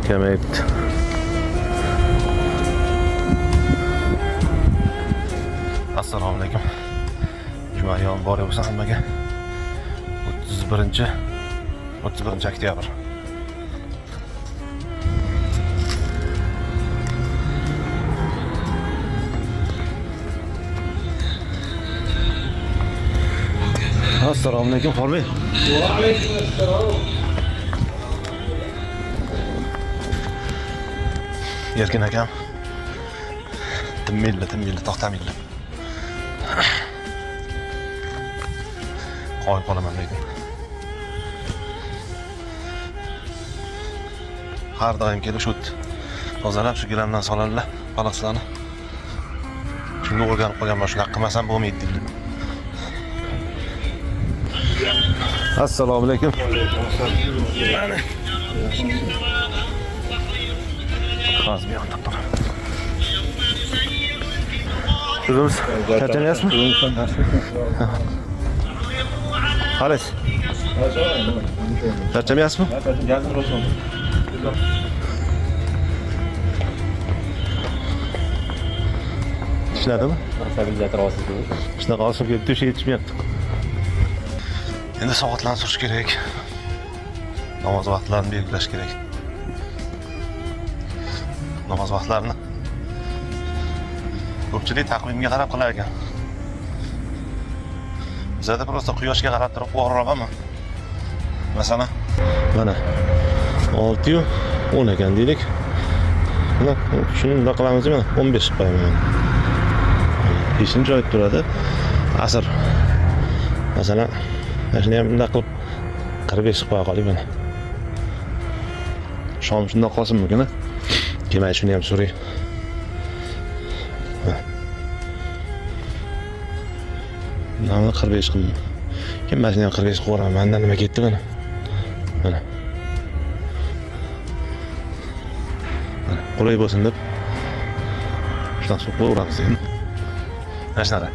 kamayibdi. Assalomu alaykum. Juma yon bor bo'lsa hammaga 31 oktyabr. Assalomu alaykum Xorbiy. Va alaykum assalom. Erkin akam. Timmilli, to'xtamilli. Qo'yib qolaman lekin. Har doim kelib shu tozalab shu gilamdan soladilar palaxlarni. Shunga o'rganib qolganman, shunaqa qilmasam bo'lmaydi deb. Assalomu alaykum. Hozir yo'q tur. O'zimiz charchamayapsizmi? Xalis. Charchamayapsizmi? Ishladimi? Stabilizator osib. Shunaqa osib kelib to'shak yetishmayapti. Endi soatlarni surish kerak. Namoz vaqtlarini belgilash kerak. Namoz vaqtlarini ko'pchilik taqvimga qarab qilar ekan. Bizda prosta quyoshga qarab turib o'g'irlamanmi? Masalan, mana 6:10 ekan deylik. Mana shuni nima qilamiz mana 15 qilib qo'yaman. 5-chi oyda turadi. Asr. Masalan, shuni ham bunday qilib 45 qilib qo'ya qoling mana. Shom shunday qolsinmikin? Kelmay shuni ham so'ray. Mana 45 qildim. Kim mashina ham 45 qo'yram. Mendan nima ketdi mana? Mana. Qulay bo'lsin deb. Shundan so'q uramiz endi. Mana shunaqa.